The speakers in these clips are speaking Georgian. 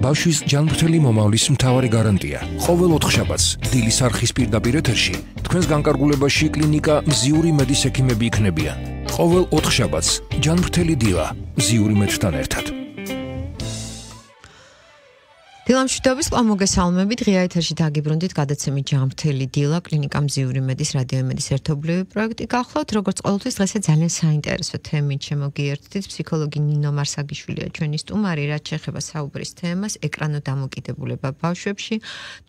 ბავშვის ჯანმრთელი მომავლის მთავარი გარანტია. ყოველ 4 შაბათს დილის არხის პირდაპირ ეთერში თქვენს განკარგულებაში კლინიკა მზიური მედის ექიმები იქნებიან. ყოველ 4 შაბათს ჯანმრთელი დილა მზიური მედთან ერთად. დილამშვიდობის მოგესალმებით, ღია ეთერში დაგიბრუნდით გადაცემით ჯანმრთელი დილა კლინიკა მზიური მედის რადიოემედის ერთობლივი პროექტი გახლავთ, როგორც ყოველთვის დღესაც ძალიან საინტერესო თემით შემოგიერთდით. ფსიქოლოგი ნინო მარსაგიშვილია ჩვენი სტუმარი, რაც შეეხება საუბრის თემას, ეკრანოდამოკიდებულება ბავშვებში,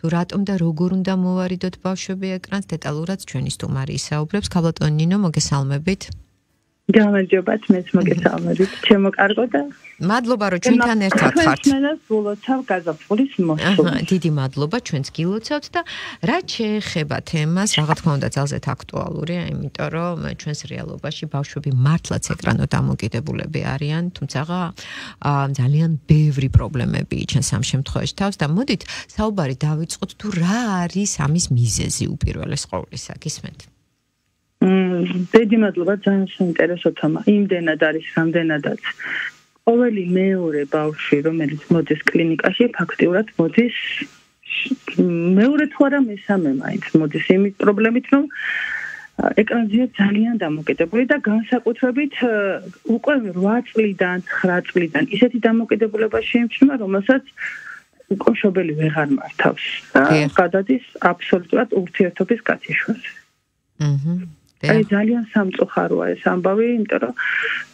თუ რატომ და როგორ უნდა მოვარიდოთ ბავშვები ეკრანს, დეტალურად ჩვენი სტუმარი ისაუბრებს. ქალბატონი ნინო, მოგესალმებით. გამარჯობათ, მეც მოგესალმებით. ჩემო კარგო და მადლობა, რომ ჩვენთან ერთად ხართ. დიდი მადლობა, ჩვენც გილოცავთ და რაც შეეხება თემას, რა თქმა უნდა, ძალზედ აქტუალურია, იმიტომ რომ ჩვენს რეალობაში ბავშვები მართლაც ეკრანოდამოკიდებულები არიან, თუმცა ძალიან ბევრი პრობლემები იჩენს ამ შემთხვევაში თავს და მოდით საუბარი დავიწყოთ თუ რა არის ამის მიზეზი უპირველეს ყოვლისა, გისმენთ? დიდი მადლობა, ძალიან საინტერესო თემა. იმდენად არის, რამდენადაც ყოველი მეორე ბავშვი, რომელიც მოდის კლინიკაში, ფაქტიურად მოდის მეორე თუ არა მესამე მაინც მოდის იმის პრობლემით, რომ ეკრანზეა ძალიან დამოკიდებული და განსაკუთრებით უკვე 8 წლიდან, 9 წლიდან ისეთი დამოკიდებულება შეიმჩნევა, რომელსაც უკვე მშობელი ვეღარ მართავს და გადადის აბსოლუტურად ურთიერთობის გათიშვაზე. აი ძალიან სამწუხაროა ეს ამბავი, იმიტომ რომ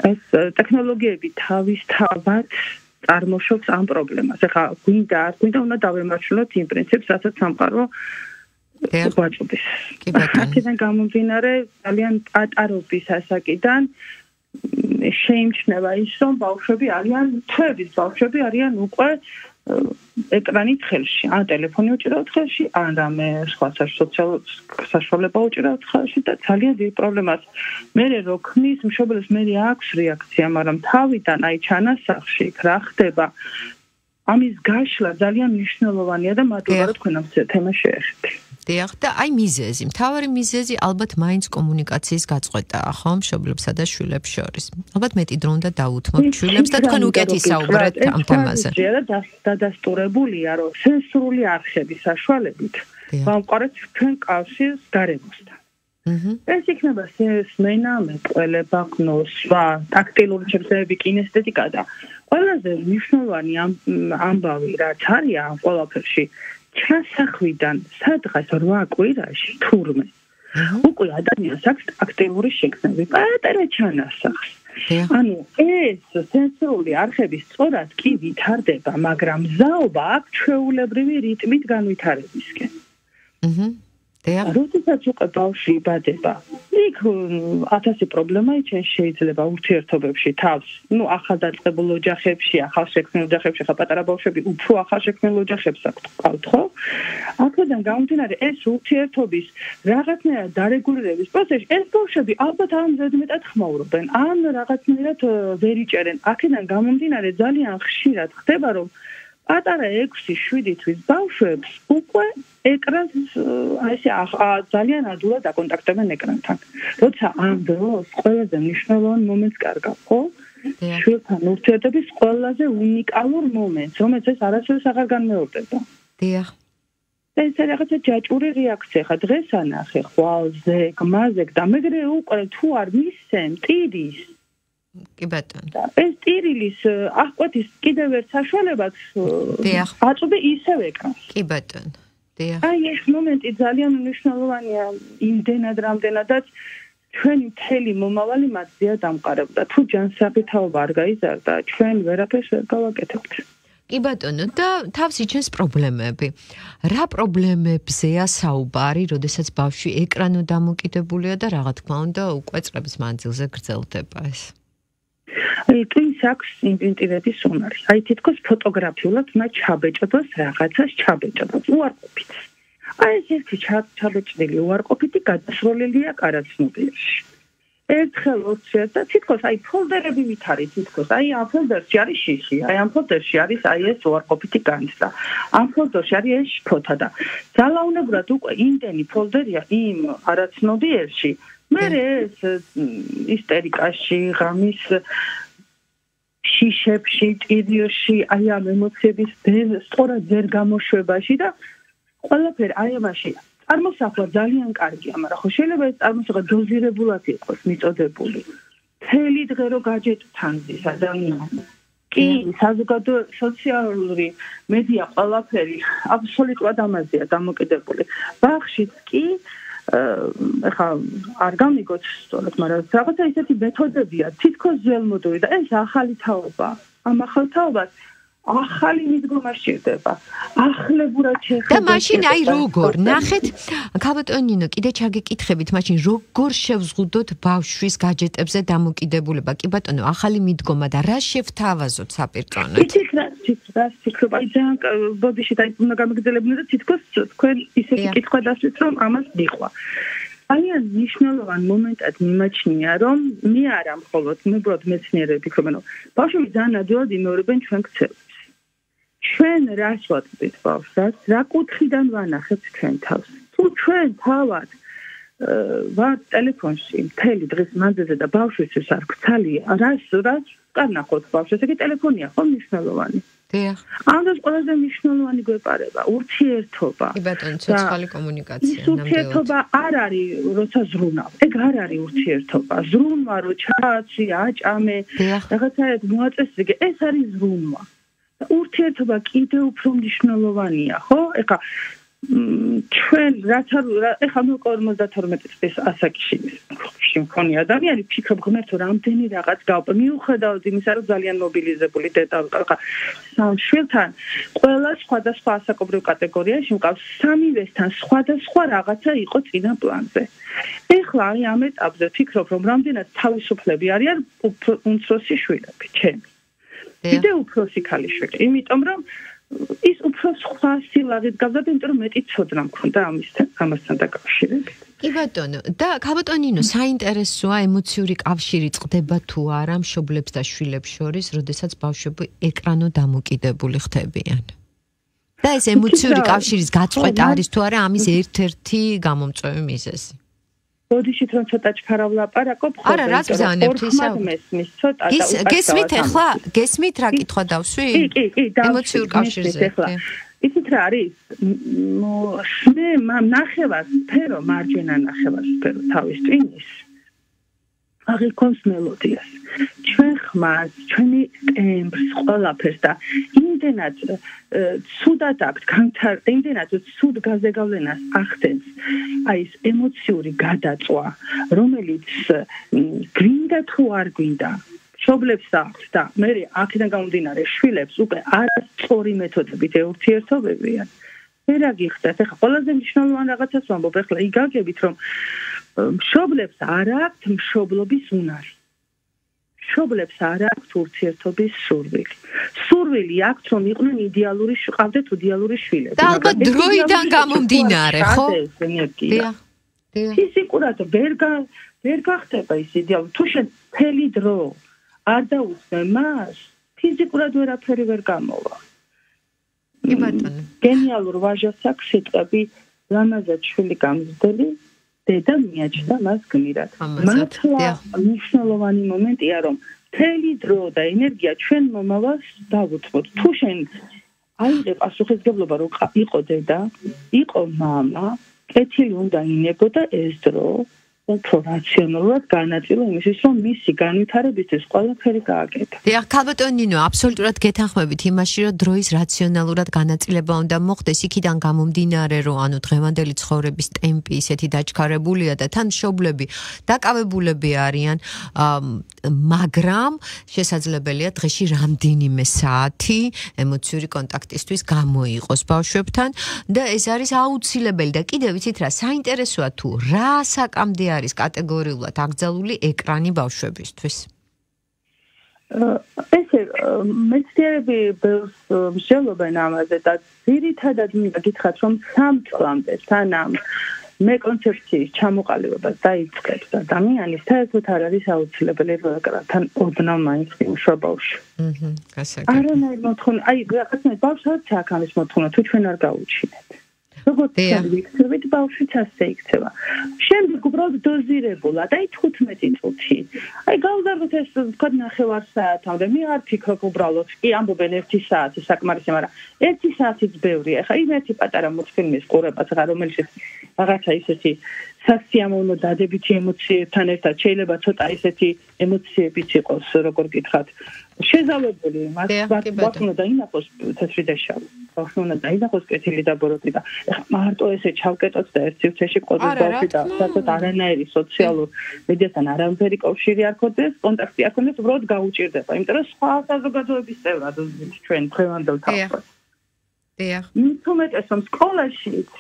ეს ტექნოლოგიები თავისთავად წარმოშობს ამ პრობლემას. ეხლა გვინდა, არ გვინდა, უნდა დავემართლოთ იმ პრინციპს, რასაც სამყარო გვაწვდის. აქედან გამომდინარე, ძალიან პატარობის ასაკიდან შეიმჩნევა ის, რომ ბავშვები არიან, თვეების ბავშვები არიან უკვე ეკრანით ხელში, ან ტელეფონი უჭირავთ ხელში, ან რამე სხვა საშუალება უჭირავთ ხელში და ძალიან დიდი პრობლემას. მე რო ქმნის მშობელს, მე აქვს რეაქცია, მაგრამ თავიდან აი ჩანასახში რა ხდება, ამის გაშლა ძალიან მნიშვნელოვანია და მადლობა რომ თქვენ ამ თემას შეეხეთ. დიახ, და აი მიზეზი, მთავარი მიზეზი ალბათ მაინც კომუნიკაციის გაწყვეტაა, ხო, მშობლებსა და შვილებს შორის. ალბათ მეტი დრო უნდა დაუთმოთ შვილებს და თქვენ უკეთ ისაუბრეთ ამ თემაზე. დადასტურებულია, რომ სენსორული არხების საშუალებით ვამყარეთ ჩვენ კავშირს გარემოსთან. ეს იქნება სმენა, მეტყველება, გნოსვა, ტაქტილური შეფასებები, კინესთეტიკა და ყველაზე მნიშვნელოვანი ამბავი რაც არის ამ ყველაფერში ჩასახვიდან სადღაც 8 კვირაში თურმე უკვე ადამიანს აქვს აქტიური შეგრძნები პატარა ჩანასახს. ანუ ეს სენსორული არხები სწორად კი ვითარდება, მაგრამ მზაობა აქვს ჩვეულებრივი რიტმით განვითარებისკენ. როდესაც უკვე ბავშვი იბადება, იქ 1000 პრობლემა იჩენს შეიძლება ურთიერთობებში თავს. ახალდაწყებულ ოჯახებში, ახალშექმნილ ოჯახებში, ხა პატარა ბავშვები უფრო ახალშექმნილ ოჯახებს აქვთ, ხო? აქედან გამომდინარე, ეს ურთიერთობის რაღაცნაირად დარეგულირების პროცესი, ეს ბავშვები ალბათ ამ ზედმეტად ხმაურობენ, ან რაღაცნაირად ვერ იჭერენ. აქედან გამომდინარე, ძალიან ხშირად ხდება, რომ პატარა 6-7 თვის ბავშვებს უკვე ეკრანს ძალიან ადვილად აკონტაქტებენ ეკრანთან. როცა ამ დროს ყველაზე მნიშვნელოვანი მომენტს კარგავ, ხო? შვილთან ურთიერთობის ყველაზე უნიკალურ მომენტს, რომელიც ეს არასოდეს აღარ განმეორდება. დიახ. ეს რაღაცა ჯაჭვური რეაქცია, ხა დღეს ანახე, ხვალზე, გმაზე და მეგრე უკვე თუ არ მისცემ ტირის კი ბატონო. ეს ტირილის აღკვეთის კიდევ ერთ საშუალებას აწვდი ისევ ეკრანს. კი ბატონო. დიახ. აი ეს მომენტი ძალიან მნიშვნელოვანია იმდენად რამდენადაც ჩვენი მთელი მომავალი მათზეა დამყარებდა. თუ ჯანსაღი-თაობა არ გაიზარდა, ჩვენ ვერაფერს ვერ გავაკეთებთ. კი ბატონო, და თავს იჩენს პრობლემები. რა პრობლემებზეა საუბარი, როდესაც ბავშვი ეკრანოდამოკიდებულია და რა თქმა უნდა უკვე წლების მანძილზე გრძელდება ეს? ტვინს აქვს ინტენსივების უნარი. აი თითქოს ფოტოგრაფიულად უნდა ჩაბეჭდოს რაღაცას ჩაბეჭდოს უარყოფით. აი ეს ერთი ჩაბეჭდილი უარყოფითი გადასროლილია კარაცნობიერში. ერთხელ 20 და თითქოს აი ფოლდერები ვითარით თითქოს აი ამ ფოლდერში არის შიში, აი ამ ფოლდერში არის აი ეს უარყოფითი განცდა. ამ ფოლდერში არის ეს ფოთა და ძალაუნებურად უკვე იმდენი ფოლდერია იმ არაცნობიერში. მე ეს ისტერიკაში, ღამის შიშებში, ტირიოში, აი ამ ემოციების სწორად ძერ გამოშვებაში და ყველაფერი აი ამაში წარმოსახვა ძალიან კარგია, მაგრამ ხო შეიძლება ეს წარმოსახვა დოზირებულად იყოს მიწოდებული. მთელი დღე რო გაჯეტთან ზის ადამიანი. კი, საზოგადო სოციალური მედია ყველაფერი აბსოლუტურად ამაზეა დამოკიდებული. ბაღშიც კი ეხა არ გამიგოთ სწორად, მაგრამ რაღაცა ისეთი მეთოდებია, თითქოს ძველმოდური და ეს ახალი თაობა. ამ ახალ თაობას ახალი მიდგომა სჭირდება. ახლებურად შეხედა. და მაშინ აი როგორ ნახეთ, ქალბატონინო, კიდე ჩაგეკითხებით, მაშინ როგორ შევზღუდოთ ბავშვის გაჯეტებზე დამოკიდებულება? კი ბატონო, ახალი მიდგომა და რა შევთავაზოთ საპირწონოდ? იცით რა ფიქრობ, აი ძალიან ბოდიში და უნდა გამიგრძელებინო და თითქოს თქვენ ისეთი კითხვა დასვით, რომ ამას მიყვა. ძალიან მნიშვნელოვან მომენტად მიმაჩნია, რომ მე არა მხოლოდ, უბრალოდ მეცნიერები ფიქრობენ, რომ ბავშვები ძალიან ადვილად იმეორებენ ჩვენ ქცევებს. ჩვენ რას ვატყდით ბავშვს, რა კუთხიდან ვანახეთ ჩვენ თავს. თუ ჩვენ თავად ვართ ტელეფონში მთელი დღის მანძილზე და ბავშვისთვის არ გცალია, რას კარნახოთ ბავშვს, ეგ ტელეფონია ხო მნიშვნელოვანი. დიახ. ამას ყველაზე მნიშვნელოვანი გვეპარება ურთიერთობა. კი ბატონო, ცოცხალი კომუნიკაცია ნამდვილად. ურთიერთობა არ არის, როცა ზრუნავ. ეგ არ არის ურთიერთობა. ზრუნვა რო ჩააცი, აჭამე, რაღაცაერთ მოაწესრიგე, ეს არის ზრუნვა. ურთიერთობა კიდევ უფრო მნიშვნელოვანია, ხო? ეხა ჩვენ რაც ეხა მე 52 წლის ასაკში მქონი ადამიანი ფიქრობ ღმერთო რამდენი რაღაც გავყო მიუხედავად იმისა რომ ძალიან მობილიზებული დედა ხა სამშვილთან ყველა სხვადასხვა ასაკობრივ კატეგორიაში მყავს სამივესთან სხვადასხვა რაღაცა იყო წინა პლანზე ეხლა აი ამ ეტაპზე ფიქრობ რომ რამდენად თავისუფლები არიან უმცროსი შვილები ჩემი კიდე უფროსი ქალიშვილი იმიტომ რომ ის უფრო სხვა სილაღით გავზარდა, იმიტომ რომ მეტი ცოდნა მქონდა ამასთან დაკავშირებით. კი ბატონო, და ქალბატონინო, საინტერესოა ემოციური კავშირი წყდება თუ არა მშობლებს და შვილებს შორის, როდესაც ბავშვები ეკრანო დამოკიდებული ხდებიან. და ეს ემოციური კავშირის გაწყვეტა არის თუ არა ამის ერთ-ერთი გამომწვევი მიზეზი. ბოდიშით რომ ცოტა ჩქარავ ლაპარაკობ ხო? არა, რაც ბზანებთ ისა. მესმის ცოტა და გესმით ახლა? გესმით რა კითხვა დავსვი? კი, ემოციურ კავშირზე. იცით რა არის? მე ნახევარ სფერო, მარჯვენა ნახევარ სფერო თავის ტვინის. აღიქონს მელოდიას. ჩვენ ხმას, ჩვენი ტემბრს, ყველაფერს და იმდენად ცუდად აქვს განვითარება, იმდენად ცუდ გაზეგავლენას ახდენს აი ეს ემოციური გადაწვა, რომელიც გვინდა თუ არ გვინდა მშობლებს აქვს და მე აქედან გამომდინარე შვილებს უკვე არასწორი მეთოდებით ეურთიერთობებიან. ვერ აგიხსნათ, ახლა ყველაზე მნიშვნელოვანი რაღაცას ვამბობ, ახლა იგაგებით რომ მშობლებს არ აქვთ მშობლობის უნარი. მშობლებს არ აქვთ ურთიერთობის სურვილი. სურვილი აქვთ რომ იყვნენ იდეალური, ყავდეთ იდეალური შვილები. და ალბათ დროიდან გამომდინარე, ხო? დიახ. ფიზიკურად ვერ გახდება ის იდეალური. თუ შენ მთელი დრო არ დაუწე მას, ფიზიკურად ვერაფერი ვერ გამოვა. კი ბატონო. გენიალურ ვაჟას აქვს სიტყვები რამაზად შვილი გამზრდელი დედა მიაჩნდა მას გმირად. მართლა მნიშვნელოვანი მომენტია რომ მთელი დრო და ენერგია ჩვენ მომავალს დავუთმოთ. თუ შენ აიღე პასუხისგებლობა რომ იყო დედა, იყო მამა, კეთილი უნდა ინებოდა ეს დრო უფრო რაციონალურად განაწილო იმისთვის, რომ მისი განვითარებისთვის ყველაფერი გააკეთა. დიახ, ქალბატონინო, აბსოლუტურად გეთანხმებით იმაში, რომ დროის რაციონალურად განაწილება უნდა მოხდეს, იქიდან გამომდინარე, რომ ანუ დღევანდელი ცხოვრების ტემპი ისეთი დაჩქარებულია და თან მშობლები დაკავებულები არიან, მაგრამ შესაძლებელია დღეში რამდენიმე საათი ემოციური კონტაქტისთვის გამოიყოს ბავშვებთან და ეს არის აუცილებელი და კიდევ ვიცით რა, საინტერესოა თუ რა საკამდე არის კატეგორიულად აკრძალული ეკრანი ბავშვებისთვის. ესე მეცნიერები მსჯელობენ ამაზე და ძირითადად მინდა გითხრათ რომ 3 წლამდე სანამ მე კონცეფციის ჩამოყალიბებას დაიწყებს ადამიანის საერთოდ არ არის აუცილებელი რომ ეკრანთან ოდნავ მაინც იმუშვა ბავშვი. გასაგებია. არანაირ მოთხოვნა, აი რაღაცნაირად ბავშვს არ აქვს ამის მოთხოვნა თუ ჩვენ არ გაუჩინეთ. როგორც ვიქცევით, ბავშვიც ასე იქცევა. შემდეგ უბრალოდ დოზირებულად, აი 15 წუთი. აი გავზარდოთ ეს თქვა 9 საათამდე. მე არ ფიქრობ უბრალოდ, კი ამბობენ 1 საათი საკმარისია, მაგრამ 1 საათიც ბევრია. ხა იმ ერთი პატარა მოცემის ყურებას რა რომელიც რაღაცა ისეთი სასიამოვნო დადებითი ემოციებთან ერთად შეიძლება ცოტა ისეთი ემოციებიც იყოს, როგორ გითხრათ, შეზავებული, მას ვაკუნა დაინახოს თეთრი და შავი. ვაკუნა დაინახოს კეთილი და ბოროტი და მარტო ესე ჩავკეტოთ და ერთ სივრცეში ყოდეს ბავშვი და საერთოდ არანაირი სოციალურ მედიასთან არანაირი კავშირი არ ქონდეს, კონტაქტი არ ქონდეს, უბრალოდ გაუჭირდება, იმიტომ რომ სხვა საზოგადოების წევრად ჩვენ დღევანდელ თავს. თუმეტეს რომ სკოლაშიც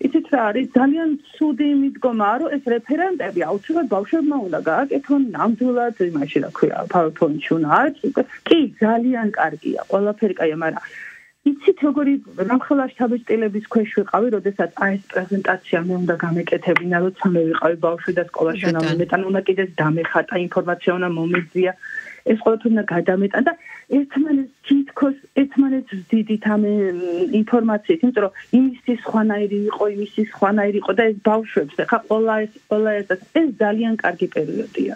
იცით რა არის ძალიან ცუდი მიდგომაა რომ ეს რეფერენტები აუცილებლად ბავშვებმა უნდა გააკეთონ ნამდვილად იმაში რა ქვია PowerPoint-ში უნდა აწყდეს კი ძალიან კარგია ყველაფერი კაია მაგრამ იცით როგორი რამხელა შთაბეჭდილების ქვეშ ვიყავი როდესაც აი ეს პრეზენტაცია მე უნდა გამეკეთებინა როცა მე ვიყავი ბავშვი და სკოლაში უნდა მომეტან უნდა კიდეც დამეხატა ინფორმაცია უნდა მომეძია ეს ყველაფერი უნდა გადამეტან და ერთმანეთს ვდიდით ამ ინფორმაციით, იმიტომ რომ იმისთვის ხვანაირი იყო და ეს ბავშვებს ხა ყველა ეს ძალიან კარგი პერიოდია.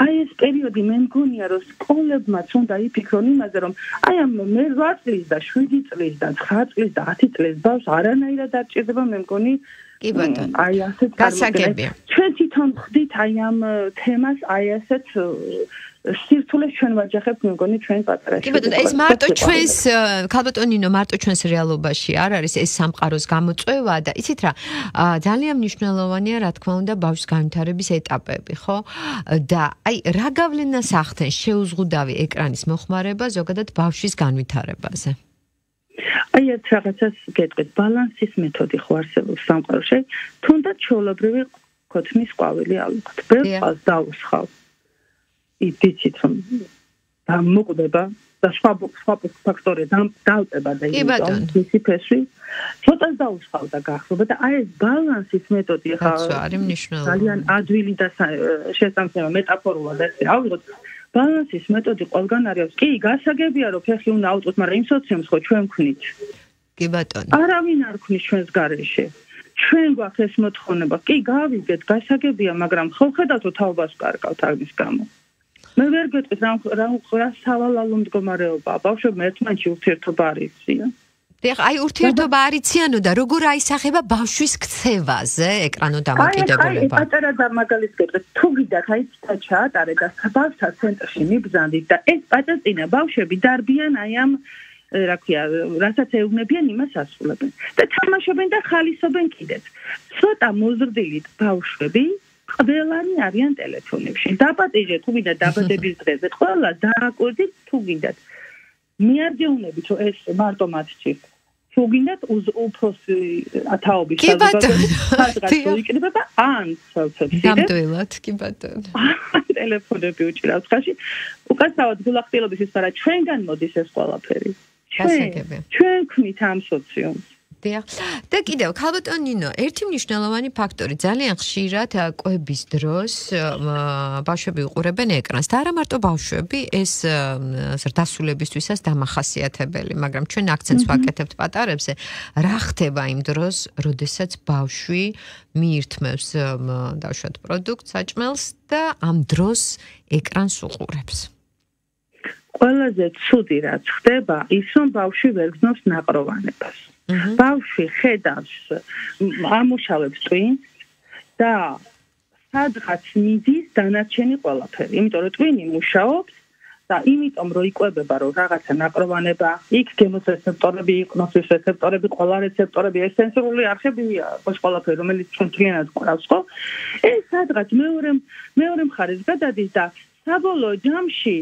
აი ეს პერიოდი მე მგონია რომ სკოლებმაც უნდა იფიქრონ იმაზე რომ აი ამ მე 8 წლის და 7 წლის და 9 წლის და 10 წლის ბავშვს არანაირად არ ჭირდება მე მგონი კი ბატონო. აი ასეთ გასაგებია. ჩვენ თვითონ ხდით აი ამ თემას აი ასეთ სირთულეს ჩვენ ვაჯახებთ მე მგონი ჩვენ პატარაში. კი ბატონო, ეს მარტო ჩვენს ქალბატონინო მარტო ჩვენს რეალობაში არ არის ეს სამყაროს გამოწვევა და იცით რა, ძალიან მნიშვნელოვანია რა თქმა უნდა ბავშვის განვითარების ეტაპები, ხო? და აი რა გავლენას ახდენს შეუზღუდავი ეკრანის მოხმარება ზოგადად ბავშვის განვითარებაზე? აი ეს რაღაცას გეტყვით, ბალანსის მეთოდი ხო არსებობს სამყაროში, თუნდაც ჩვეულებრივი ქოთმის ყვავილი ავიღოთ. ბევრს დაუსხავ. იცით რომ მოკვდება და სხვა ფაქტორი დავწება და ისეთი ფესვი ცოტას დაუსხავ და გახსოვდა და აი ეს ბალანსის მეთოდი ხა ძალიან ადვილი და შესაძლოა მეტაფორულად ესე ავიღოთ ბალანსის მეთოდი ყველგან არის კი გასაგებია რომ ფეხი უნდა ავუწყოთ მაგრამ იმ სოციუმს ხო ჩვენ ვქნით კი ბატონო არავინ არ ქნის ჩვენს გარეშე ჩვენ გვაქვს ეს მოთხოვნება კი გავიგეთ გასაგებია მაგრამ ხო ხედავთ თაობას კარგავთ ამის გამო მე ვერ გეტყვით რა სავალალო მდგომარეობაა ბავშვებმა ერთმანეთში ურთიერთობა არ იციან დიახ აი ურთიერთობა არ იციანო და როგორ აისახება ბავშვის ქცევაზე ეკრანო დამოკიდებულება აი პატარა და მაგალითს გეტყვით თუ გიდათ აი ცოტა ჩაატარე და ბავშვთა ცენტრში მიბრძანდით და ეს პაწაწინა ბავშვები დარბიან აი ამ რა ქვია რასაც ეუბნებიან იმას ასრულებენ და თამაშობენ და ხალისობენ კიდეც ცოტა მოზრდილით ბავშვები ყველანი არიან ტელეფონებში. დაპატიჟეთ თუ გინდა დაბადების დღეზე. ყველა დააკვირდით თუ გინდათ. მიარგეუნებით რომ ეს მარტო მათ ჭირთ. თუ გინდათ უფროსი ათაობის საზოგადოება იქნება ან სოციალურ ნამდვილად კი ბატონო. ტელეფონები უჭირავს ხაში. უკაცრავად გულახდილობის ის არა ჩვენგან მოდის ეს ყველაფერი. ჩვენ ვქმნით ამ სოციუმს. და კიდევ ქალბატონინო ერთი მნიშვნელოვანი ფაქტორი ძალიან ხშირად კვების დროს ბავშვები უყურებენ ეკრანს და არა მარტო ბავშვები ეს ზრდასრულებისთვისაც დამახასიათებელი მაგრამ ჩვენ აქცენტს ვაკეთებთ პატარებზე რა ხდება იმ დროს როდესაც ბავშვი მიირთმევს დავუშვათ პროდუქტს საჭმელს და ამ დროს ეკრანს უყურებს ყველაზე ცუდი რაც ხდება ის რომ ბავშვი ვერ გრძნობს ნაყროვანებას ბავშვი ხედავს ამუშავებს ტვინს და სადღაც მიდის დანარჩენი ყველაფერი. იმიტომ რომ ტვინი მუშაობს და იმიტომ რომ იკვებება რომ რაღაცა ნაყროვანება, იქ გემოს რეცეპტორები, იყნოსის რეცეპტორები, ყველა რეცეპტორები, ეს სენსორული არხები აქვს ყველაფერი, რომელიც ჩვენ თლიანად ყავს, ხო? ეს სადღაც მეორე მხარეს გადადის და საბოლოო ჯამში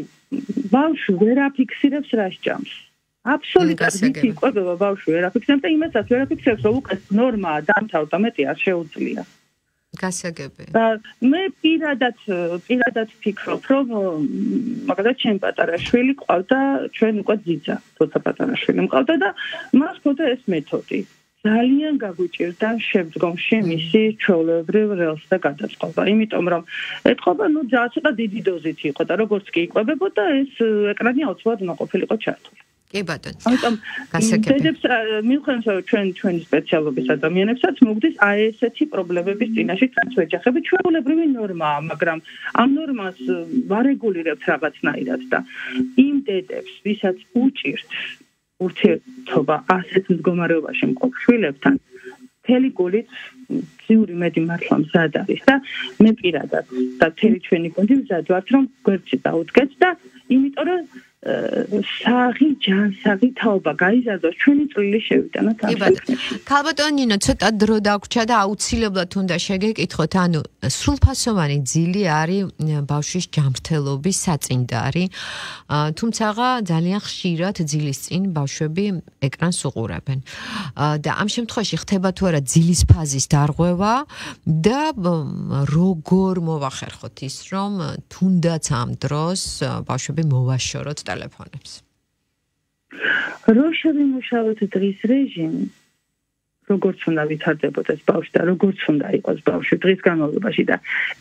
ბავშვი ვერ აფიქსირებს რა სჯამს. აბსოლუტურად ვიცი იკვებება ბავშვი ვერ აფიქსირებს და იმასაც ვერ აფიქსირებს რომ უკვე ნორმაა დამთავრდა მეტი არ შეუძლია გასაგებია და მე პირადად ვფიქრობ რომ მაგალითად ჩემ პატარა შვილი ყავდა ჩვენ უკვე ძიძა თოცა პატარა შვილი მყავდა და მას ჰქონდა ეს მეთოდი ძალიან გაგვიჭირდა შემდგომში მისი ჩვეულებრივ რელს და გადაწყობა იმიტომ რომ ეთყობა ძალიან ცოტა დიდი დოზით იყო და როგორც კი იკვებებოდა ეს ეკრანი აუცილებლად უნდა ყოფილიყო ჩართული კი ბატონო. ამიტომ დედებს მიუხედავად ჩვენი სპეციალობის ადამიანებსაც მოგდის აი ესეთი პრობლემების წინაშე ჩვენც ვეჯახებით ჩვეულებრივი ნორმაა, მაგრამ ამ ნორმას ვარეგულირებთ რაღაცნაირად და იმ დედებს, ვისაც უჭირთ ურთიერთობა ასეთ მდგომარეობაში მყოფ შვილებთან მთელი გულით ძიური მედი მართლა მზად არის და მე პირადად და მთელი ჩვენი გუნდი მზად ვართ რომ გვერდში დაუდგეთ და იმიტომ რომ საღი ჯანსაღი თაობა გაიზარდოს ჩვენი წვლილი შევიტანოთ ამ საკითხში. ქალბატონო ნინო, ცოტა დრო დაგვრჩა და აუცილებლად უნდა შეგეკითხოთ, ანუ სრულფასოვანი ძილი არის ბავშვის ჯანმრთელობის საწინდარი, თუმცა ძალიან ხშირად ძილის წინ ბავშვები ეკრანს უყურებენ. და ამ შემთხვევაში ხდება თუ არა ძილის ფაზის დარღვევა და როგორ მოვახერხოთ ის, რომ თუნდაც ამ დროს ბავშვები მოვაშოროთ ტელეფონებს. რო შევიმუშავოთ დღის რეჟიმი, როგორც უნდა ვითარდებოდეს ბავშვი და როგორც უნდა იყოს ბავშვი დღის განმავლობაში და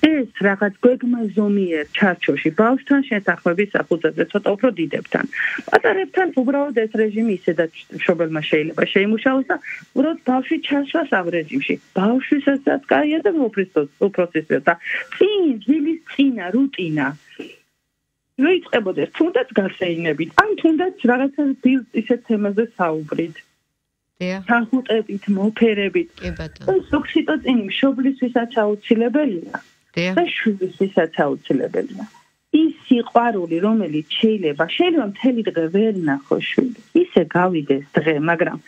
ეს რაღაც გვეგმაზომიერ ჩარჩოში ბავშვთან შეთანხმების საფუძველზე ცოტა უფრო დიდებთან. პატარებთან უბრალოდ ეს რეჟიმი ისედაც მშობელმა შეიძლება შეიმუშაოს და უბრალოდ ბავშვი ჩასვას ამ რეჟიმში. ბავშვისაც კაია და უპროცესებს და ძილის წინა რუტინა ვიწყებოდეს თუნდაც გასეინებით, ან თუნდაც რაღაცა ისეთ თემაზე საუბრით. თანხმობით, მოფერებით. ოქსიტოცინი მშობლისთვისაც აუცილებელია. და შვილისთვისაც აუცილებელია. ის სიყვარული, რომელიც შეიძლება მთელი დღე ვერ ნახოს შვილი. ისე გავიდეს დღე, მაგრამ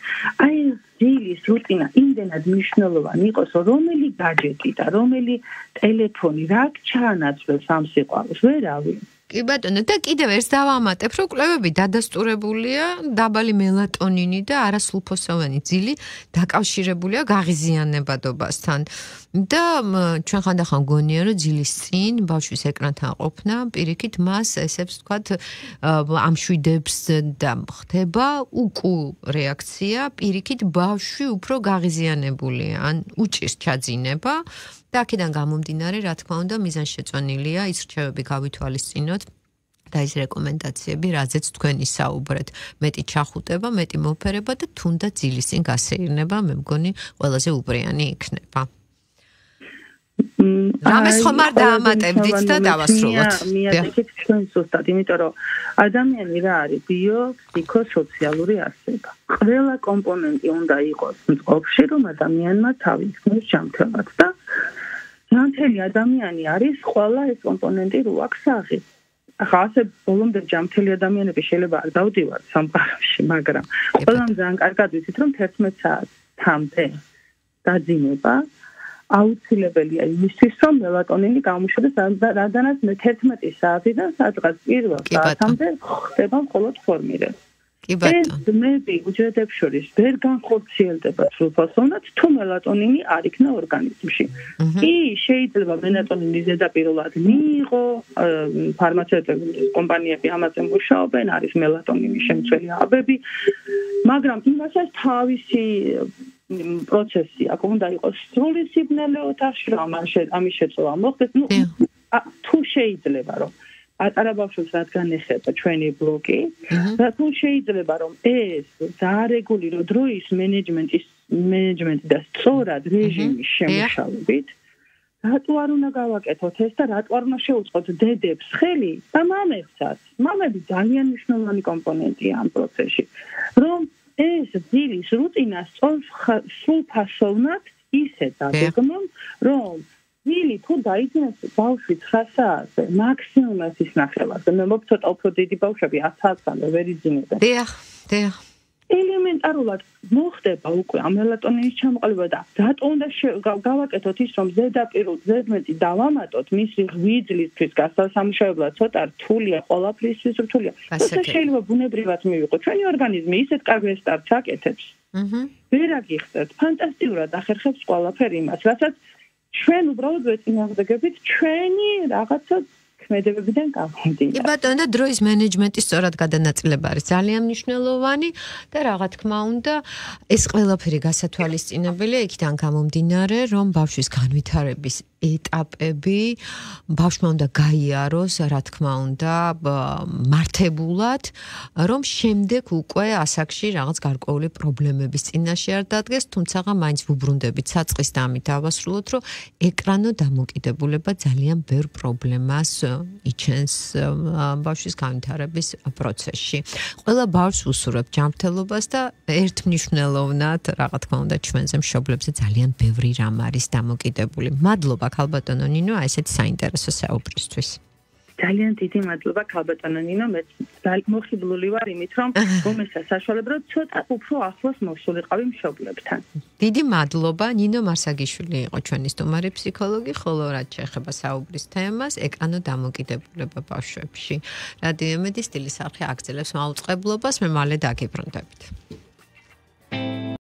აი ძილის რუტინა იმდენად მნიშვნელოვანი იყოს, რომელი გაჯეტი და რომელი ტელეფონი რა ჩაანაცვლებს ამ სიყვარულს, ვერავინ. კი ბატონო, და კიდევ ერთ დავამატებ, რომ კვლევები დადასტურებულია დაბალი მელატონინი და არასრულფასოვანი ძილი დაკავშირებულია გაღიზიანებადობასთან. და ჩვენ ხანდახან გონია, რომ ძილის წინ ბავშვის ეკრანთან ყოფნა პირიქით მას ესეც ვთქვათ ამშვიდებს და ხდება უკუ რეაქცია, პირიქით ბავშვი უფრო გაღიზიანებულია, ან უჭირს ჩაძინება. და აქედან გამომდინარე, რა თქმა უნდა, მიზანშეწონილია ის რჩევები გავითვალისწინოთ და ის რეკომენდაციები, რაზეც თქვენ ისაუბრეთ. მეტი ჩახუტება, მეტი მოფერება და თუნდაც ძილის წინ გასეირნება, მე მგონი ყველაზე უპრიანი იქნება. რამეს ხომ არ დაამატებდით და დავასრულოთ. მიადგეთ ჩვენ ზუსტად, იმიტომ რომ ადამიანი რა არის ბიო-ფსიქოსოციალური არსება. ყველა კომპონენტი უნდა იყოს მწყობრში, რომ ადამიანმა თავი იქნას ჯანმრთელად და ჯანმრთელი ადამიანი არის ყველა ეს კომპონენტი რო აქვს საღი. ახლა ასე ბოლომდე ჯანმრთელი ადამიანები შეიძლება არ დავდივართ სამყაროში, მაგრამ ყველამ ძალიან კარგად ვიცით, რომ 11 საათამდე დაძინება აუცილებელია იმისთვის, რომ მელატონინი გამუშავდეს, რადგანაც 11 საათიდან სადღაც პირველ საათამდე ხდება მხოლოდ ფორმირება. კი ბატონო. ძმები უჯრედებს შორის ვერ განხორციელდება სრულფასოვნად, თუ მელატონინი არ იქნა ორგანიზმში. კი, შეიძლება მელატონინი ზედაპირულად მიიღო, ფარმაცევტული კომპანიები ამაზე მუშაობენ, არის მელატონინის შემცველი აბები, მაგრამ იმასაც თავისი პროცესი აქ უნდა იყოს სრული სიბნელე ოთახში, რომ ამის შეწოვა მოხდეს. თუ შეიძლება რომ პატარა ბავშვებს რადგან ეხება ჩვენი ბლოკი, და თუ შეიძლება რომ ეს დაარეგულირო დროის მენეჯმენტი და სწორად რეჟიმის შემუშავებით, რატო არ უნდა გავაკეთოთ ეს და რატო არ უნდა შევუწყოთ დედებს ხელი და მამებსაც. მამები ძალიან მნიშვნელოვანი კომპონენტია ამ პროცესში, რომ ეს ძილის რუტინა სრულფასოვნად ისე დაგეგმონ, რომ ძილი თუ დაიძინეს ბავშვი 9 საათზე, მაქსიმუმად ის ნახევარზე. მე მოგცოტა უფრო დიდი ბავშვები 10 საათამდე ვერ იძინებენ. დიახ. ელემენტარულად მოხდება უკვე ამ მელატონინის ჩამოყალიბება და რატო უნდა გავაკეთოთ ის, რომ ზედმეტი დავამატოთ მისი ღვიძლისთვის გასასამუშავებლად ცოტა რთულია, ყველაფრისთვის რთულია. თუმცა შეიძლება ბუნებრივად მივიღოთ. ჩვენი ორგანიზმი ისეთ კარგ რესტარტს აკეთებს. ვერ აგიხსენებთ, ფანტასტიკურად ახერხებს ყველაფერი იმას, რასაც ჩვენ უბრალოდ ვეწინააღმდეგებით ჩვენი რაღაცა ქმედებებიდან გამომდინარე. კი ბატონო, და დროის მენეჯმენტი სწორად გადანაწილება არის ძალიან მნიშვნელოვანი და რა თქმა უნდა, ეს ყველაფერი გასათვალისწინებელია იქიდან გამომდინარე, რომ ბავშვის განვითარების ეტაპები ბავშვმა უნდა გაიაროს, რა თქმა უნდა, მართებულად, რომ შემდეგ უკვე ასაკში რაღაც გარკვეული პრობლემების წინაშე არ დადგეს, თუმცა მაინც ვუბრუნდებით საწყის დამით ავასრულოთ, რომ ეკრანო დამოკიდებულება ძალიან ბევრ პრობლემას იჩენს ბავშვის განვითარების პროცესში. ყველა ბავშვს უსურვებ ჯანმრთელობას და ერთმნიშვნელოვნად, რა თქმა უნდა, ჩვენზე მშობლებზე ძალიან ბევრი რამ არის დამოკიდებული. მადლობა ქალბატონო ნინო, ესეთი საინტერესო საუბრისთვის. ძალიან დიდი მადლობა ქალბატონო ნინო, მე მოხიბლული ვარ იმით, რომ მომეცა საშუალება, რომ ცოტა უფრო ახლოს მოვსულიყავი მშობლებთან. დიდი მადლობა, ნინო მარსაგიშვილი იყო ჩვენი სტუმარი ფსიქოლოგი, ხოლო რაც შეეხება საუბრის თემას, ეკრანო დამოკიდებულება ბავშვებში. რადიო იმედი სტილის არხი აგრძელებს მაუწყებლობას, მე მალე დაგიბრუნდებით.